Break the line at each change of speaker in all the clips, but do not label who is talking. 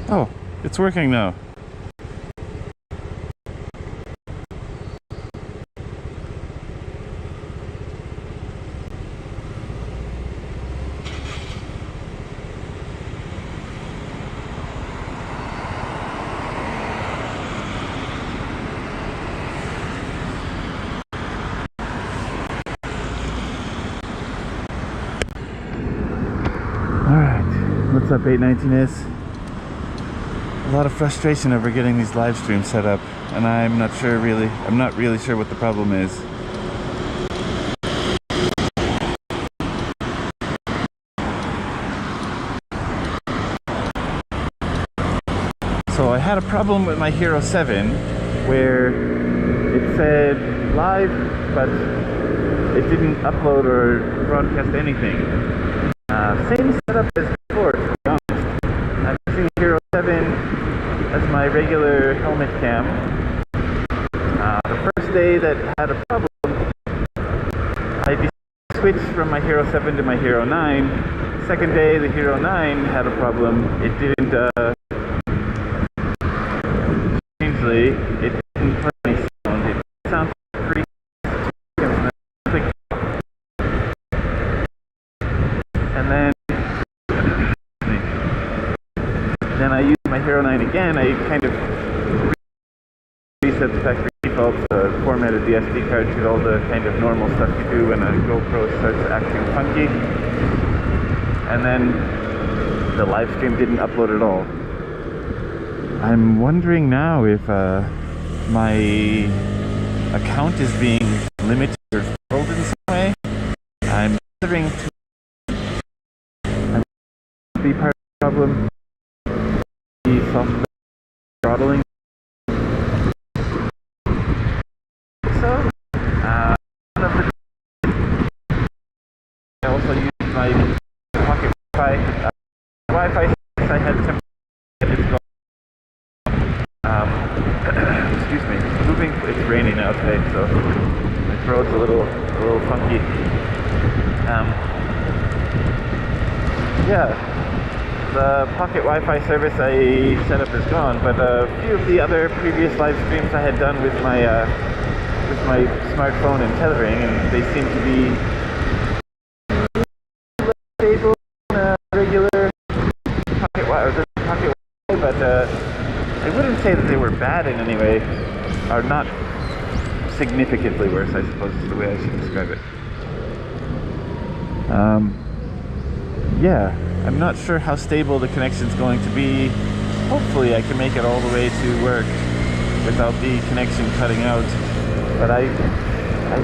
Oh, it's working now. Alright, what's up 819s? A lot of frustration over getting these live streams set up, and I'm not really sure what the problem is. So I had a problem with my Hero 7 where it said live, but it didn't upload or broadcast anything. Same setup as before, to be honest. I'm using Hero 7 as my regular helmet cam. The first day that had a problem, I switched from my Hero 7 to my Hero 9. Second day, the Hero 9 had a problem. It didn't, strangely, it didn't play any sound. It sounded pretty and then I used my Hero 9 again. I kind of reset the factory defaults, formatted the SD card, did all the kind of normal stuff you do when a GoPro starts acting funky. And then the live stream didn't upload at all. I'm wondering now if my account is being limited or throttled in some way. I'm considering to be part of the problem. The software throttling. So, I also used my pocket Wi-Fi. Wi-Fi I had temporarily. Excuse me. It's raining now today, so my throat's a little funky. Yeah. The pocket Wi-Fi service I set up is gone, but a few of the other previous live streams I had done with my smartphone and tethering, and they seem to be stable on regular pocket Wi-Fi, but I wouldn't say that they were bad in any way, or not significantly worse, I suppose is the way I should describe it. Yeah. I'm not sure how stable the connection's going to be. Hopefully I can make it all the way to work without the connection cutting out. But I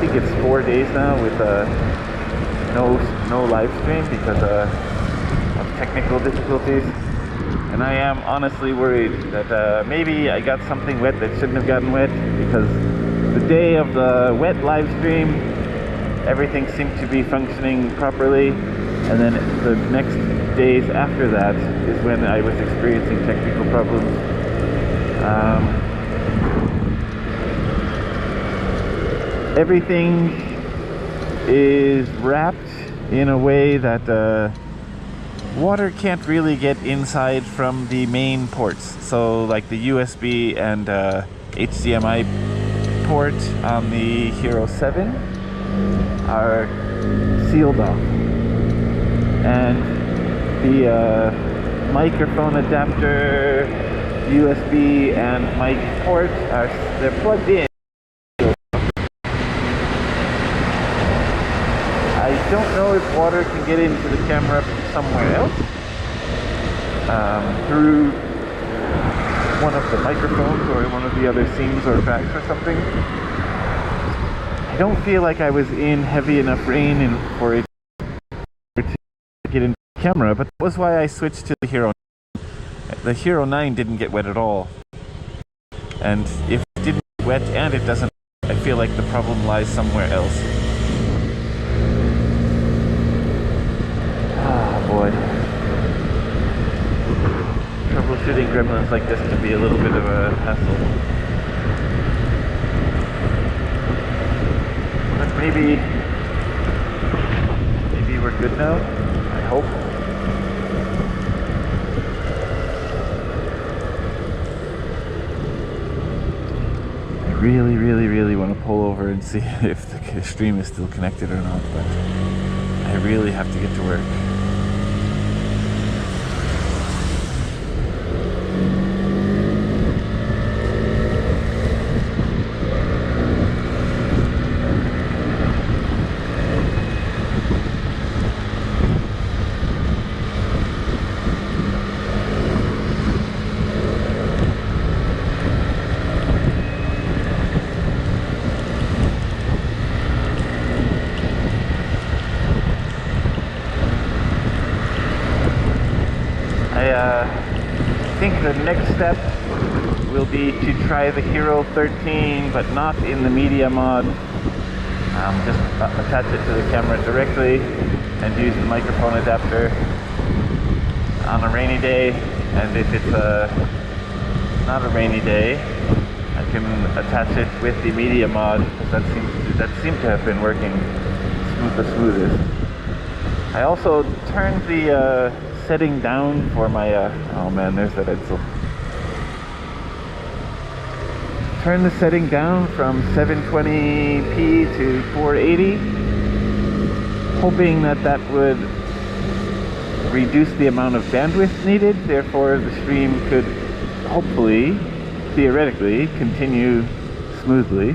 think it's 4 days now with no live stream because of technical difficulties. And I am honestly worried that maybe I got something wet that shouldn't have gotten wet, because the day of the wet live stream, everything seemed to be functioning properly. And then the next days after that is when I was experiencing technical problems. Everything is wrapped in a way that water can't really get inside from the main ports. So like the USB and HDMI port on the Hero 7 are sealed off. And the microphone adapter, USB and mic ports they're plugged in. I don't know if water can get into the camera from somewhere else, through one of the microphones or one of the other seams or cracks or something. I don't feel like I was in heavy enough rain for it get into the camera, but that was why I switched to the Hero 9. The Hero 9 didn't get wet at all, and if it didn't get wet and it doesn't, I feel like the problem lies somewhere else. Ah, boy. Troubleshooting gremlins like this can be a little bit of a hassle. But maybe we're good now. I hope. Really, really, really want to pull over and see if the stream is still connected or not, but I really have to get to work. I think the next step will be to try the Hero 13, but not in the media mod. Just attach it to the camera directly and use the microphone adapter on a rainy day. And if it's not a rainy day, I can attach it with the media mod, because that seemed to have been working the smoothest. I also turned the setting down for my oh man, there's that Edsel. Turn the setting down from 720p to 480, hoping that would reduce the amount of bandwidth needed, therefore the stream could hopefully, theoretically, continue smoothly.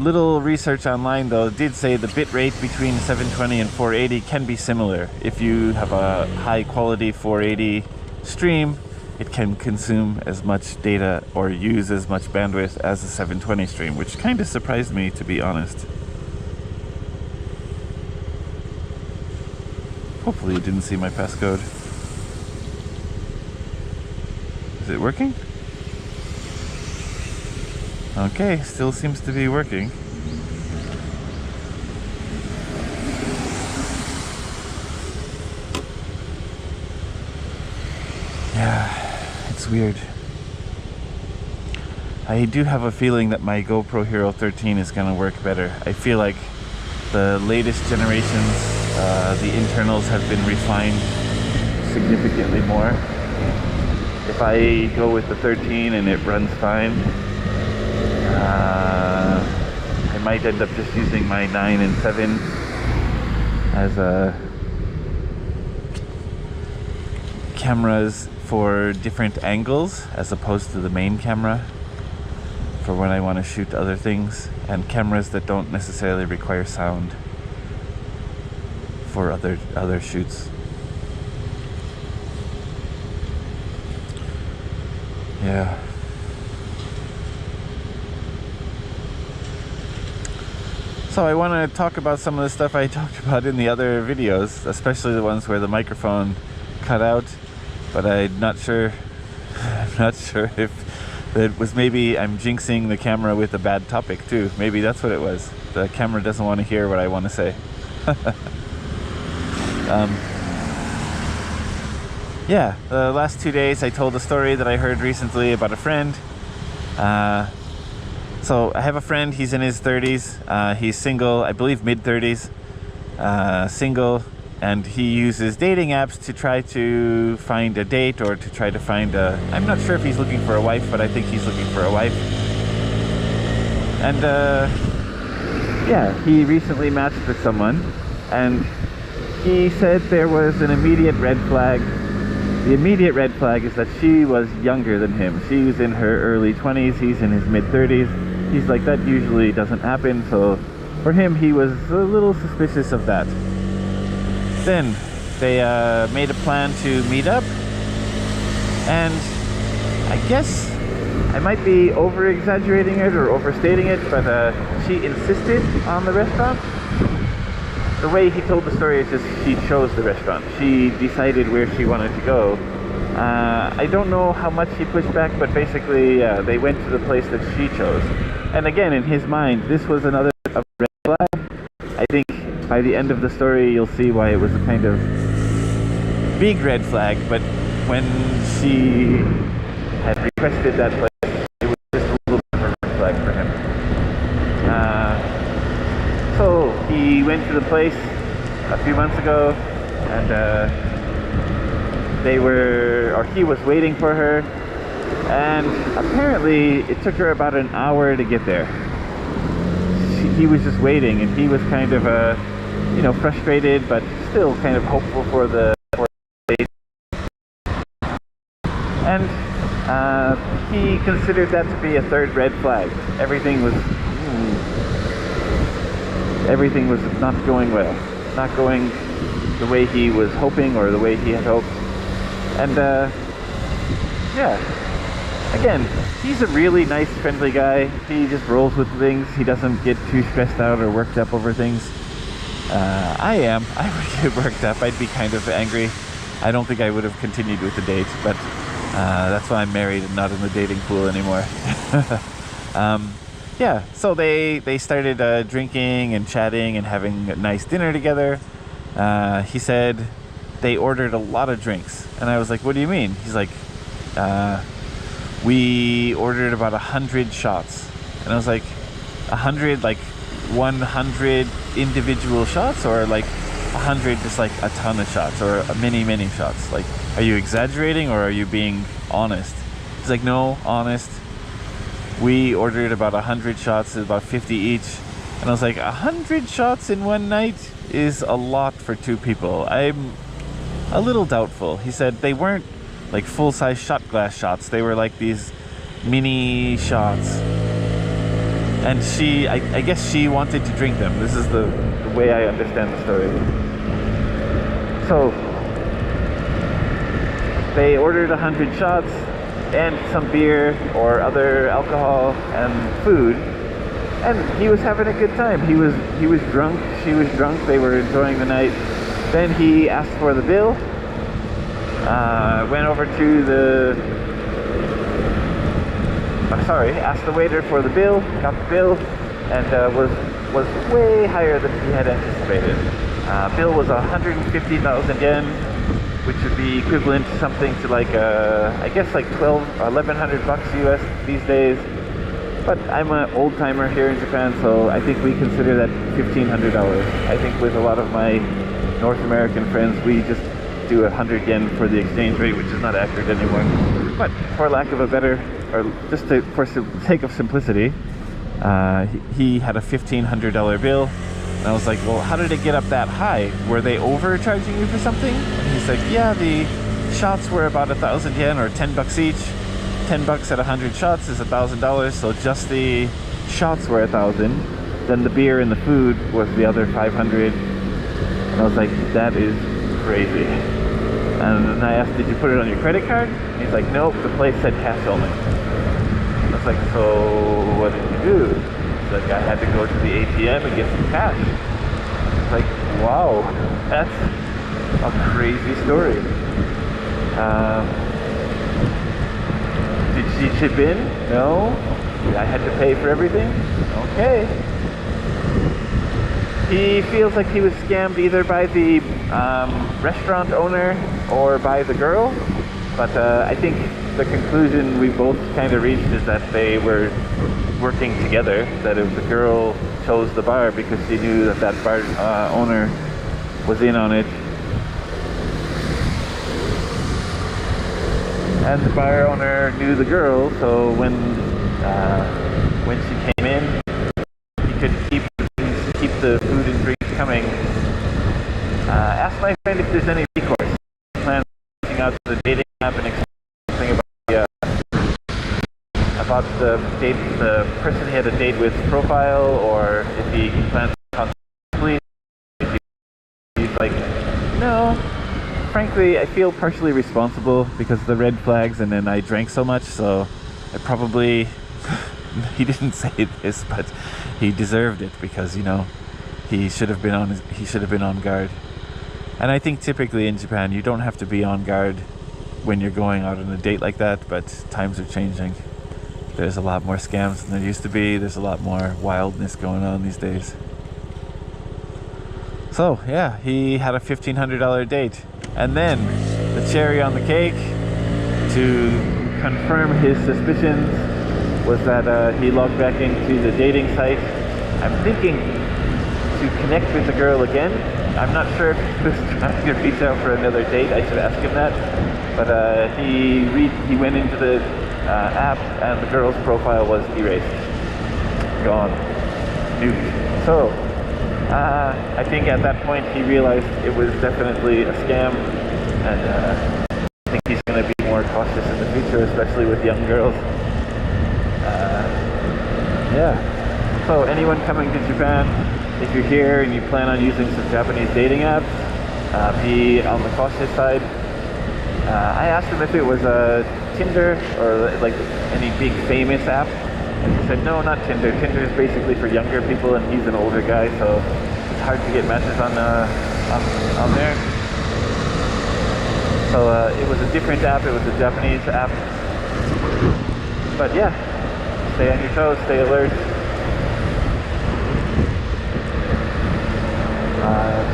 Little research online though did say the bit rate between 720 and 480 can be similar. If you have a high quality 480 stream, it can consume as much data or use as much bandwidth as a 720 stream, which kind of surprised me, to be honest. Hopefully you didn't see my passcode. Is it working? Okay, still seems to be working. Yeah, it's weird. I do have a feeling that my GoPro Hero 13 is gonna work better. I feel like the latest generations, the internals have been refined significantly more. If I go with the 13 and it runs fine, I might end up just using my 9 and 7 as cameras for different angles as opposed to the main camera for when I want to shoot other things, and cameras that don't necessarily require sound for other shoots. Yeah. So I want to talk about some of the stuff I talked about in the other videos, especially the ones where the microphone cut out, but I'm not sure if it was, maybe I'm jinxing the camera with a bad topic too. Maybe that's what it was. The camera doesn't want to hear what I want to say. Yeah, the last 2 days I told a story that I heard recently about a friend. So I have a friend, he's in his 30s, he's single, I believe mid-30s, single, and he uses dating apps to try to find a date or to try to find a... I'm not sure if he's looking for a wife, but I think he's looking for a wife. And yeah, he recently matched with someone, and he said there was an immediate red flag. The immediate red flag is that she was younger than him. She was in her early 20s, he's in his mid-30s. He's like, that usually doesn't happen, so for him, he was a little suspicious of that. Then they made a plan to meet up, and I guess I might be over-exaggerating it or overstating it, but she insisted on the restaurant. The way he told the story is just she chose the restaurant. She decided where she wanted to go. I don't know how much he pushed back, but basically they went to the place that she chose. And again, in his mind, this was another red flag. I think by the end of the story, you'll see why it was a kind of big red flag. But when she had requested that place, it was just a little bit of a red flag for him. So he went to the place a few months ago, and he was waiting for her. And apparently it took her about an hour to get there. He was just waiting, and he was kind of frustrated, but still kind of hopeful for the date. And he considered that to be a third red flag. Everything was not going well, not going the way he was hoping or the way he had hoped. And yeah, again, he's a really nice, friendly guy. He just rolls with things. He doesn't get too stressed out or worked up over things. I would get worked up. I'd be kind of angry. I don't think I would have continued with the date, but that's why I'm married and not in the dating pool anymore. Yeah, so they started drinking and chatting and having a nice dinner together. He said they ordered a lot of drinks, and I was like, what do you mean? He's like, we ordered about 100 shots. And I was like, 100, like 100 individual shots, or like 100 just like a ton of shots, or many shots? Like, are you exaggerating or are you being honest? He's like, no, honest. We ordered about 100 shots, about 50 each. And I was like, 100 shots in one night is a lot for two people. I'm a little doubtful. He said they weren't like full-size shot glass shots. They were like these mini shots. And I guess she wanted to drink them. This is the way I understand the story. So they ordered 100 shots and some beer or other alcohol and food, and he was having a good time. He was drunk, she was drunk, they were enjoying the night. Then he asked for the bill, went over to asked the waiter for the bill, got the bill, and was way higher than he had anticipated. Bill was 150,000 yen, which would be equivalent to something to like I guess like 1,100 bucks US these days. But I'm an old timer here in Japan, so I think we consider that $1,500. I think with a lot of my North American friends, we just do 100 yen for the exchange rate, which is not accurate anymore. But for lack of a better, or just for sake of simplicity, he had a $1,500 bill. And I was like, well, how did it get up that high? Were they overcharging you for something? And he's like, yeah, the shots were about 1,000 yen, or 10 bucks each. 10 bucks at 100 shots is $1,000, so just the shots were 1,000. Then the beer and the food was the other 500. And I was like, that is crazy. And then I asked, did you put it on your credit card? And he's like, nope, the place said cash only. I was like, so what did you do? He's like, I had to go to the ATM and get some cash. It's like, wow, that's a crazy story. Did she chip in? No. I had to pay for everything? Okay. He feels like he was scammed either by the restaurant owner or by the girl. But I think the conclusion we both kind of reached is that they were working together, that if the girl chose the bar because she knew that that bar owner was in on it. And the bar owner knew the girl, so when she came in, he could keep the food and drinks coming. Ask my friend if there's any recourse. Plan reaching out to the dating app and explaining something about the date, the person he had a date with profile, or if he plans to contact the police. He's like, no. Frankly, I feel partially responsible because of the red flags, and then I drank so much, so I probably, he didn't say this, but he deserved it because, you know, he should have been on guard. And I think typically in Japan, you don't have to be on guard when you're going out on a date like that, but times are changing. There's a lot more scams than there used to be. There's a lot more wildness going on these days. So yeah, he had a $1,500 date. And then the cherry on the cake to confirm his suspicions was that he logged back into the dating site. I'm thinking to connect with the girl again. I'm not sure if he was trying to reach out for another date. I should ask him that. But he went into the app, and the girl's profile was erased. Gone. Nuked. So, I think at that point he realized it was definitely a scam, and I think he's going to be more cautious in the future, especially with young girls. Yeah. So anyone coming to Japan, if you're here and you plan on using some Japanese dating apps, be on the cautious side. I asked him if it was Tinder or like any big famous app, and he said no, not Tinder. Tinder is basically for younger people, and he's an older guy, so it's hard to get matches on there. So it was a different app. It was a Japanese app. But yeah, stay on your toes, stay alert.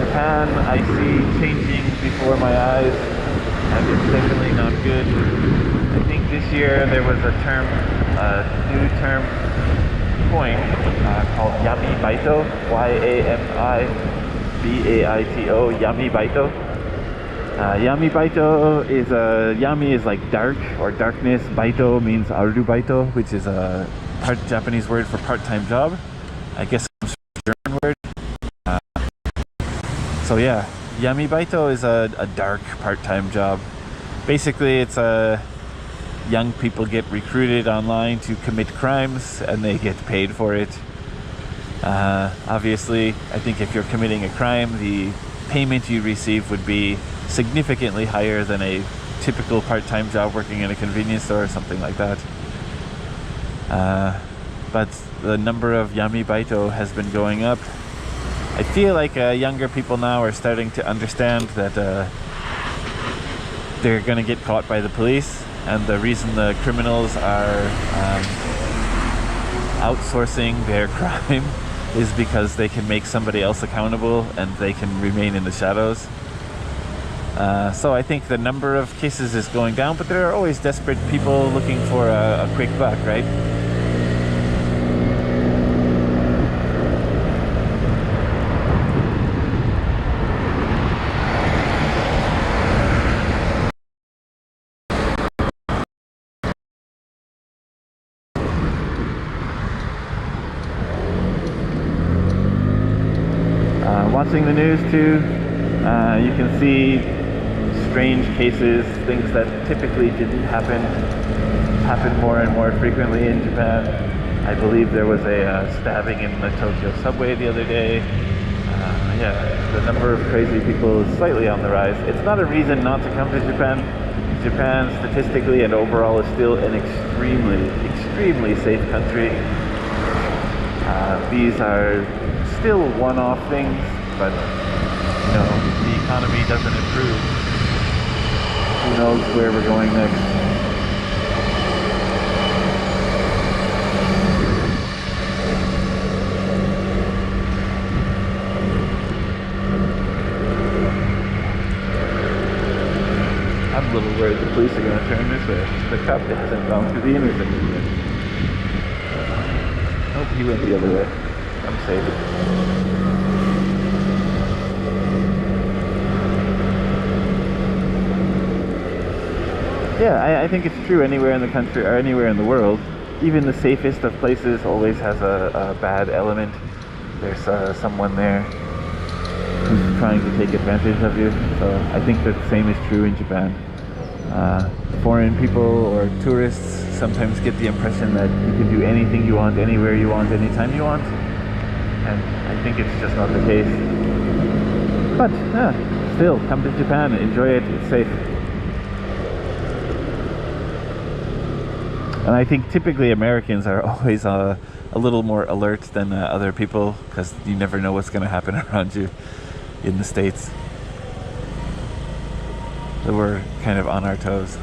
Japan, I see changing before my eyes, and it's definitely not good. I think this year there was a term, a new term coined called Yami Baito, Y-A-M-I-B-A-I-T-O, Yami Baito. Yami Baito is Yami is like dark or darkness. Baito means arubaito, which is a Japanese word for part-time job. I guess it comes from a German word. So yeah, Yami Baito is a dark part-time job. Basically, it's young people get recruited online to commit crimes, and they get paid for it. Obviously, I think if you're committing a crime, the payment you receive would be significantly higher than a typical part-time job working in a convenience store or something like that. But the number of Yami Baito has been going up. I feel like younger people now are starting to understand that they're going to get caught by the police, and the reason the criminals are outsourcing their crime is because they can make somebody else accountable and they can remain in the shadows. So I think the number of cases is going down, but there are always desperate people looking for a quick buck, right? Watching the news too, you can see strange cases, things that typically didn't happen more and more frequently in Japan. I believe there was a stabbing in the Tokyo subway the other day. Yeah, the number of crazy people is slightly on the rise. It's not a reason not to come to Japan. Japan, statistically and overall, is still an extremely safe country. These are still one-off things, but you know, the economy doesn't improve. Who knows where we're going next? I'm a little worried the police are going to turn this way. The cop hasn't gone through the intersection yet. Nope, he went the other way. I'm safe. Yeah, I think it's true anywhere in the country or anywhere in the world. Even the safest of places always has a bad element. There's someone there who's trying to take advantage of you. So I think that the same is true in Japan. Foreign people or tourists sometimes get the impression that you can do anything you want, anywhere you want, anytime you want. And I think it's just not the case. But still, come to Japan, enjoy it, it's safe. And I think typically Americans are always a little more alert than other people, because you never know what's going to happen around you in the States. So we're kind of on our toes.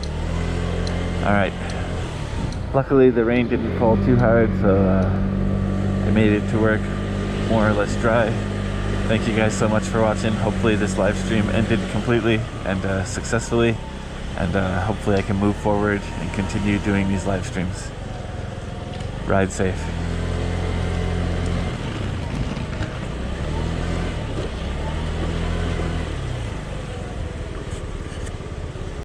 Alright. Luckily the rain didn't fall too hard, so I made it to work more or less dry. Thank you guys so much for watching. Hopefully this live stream ended completely and successfully. And hopefully I can move forward and continue doing these live streams. Ride safe.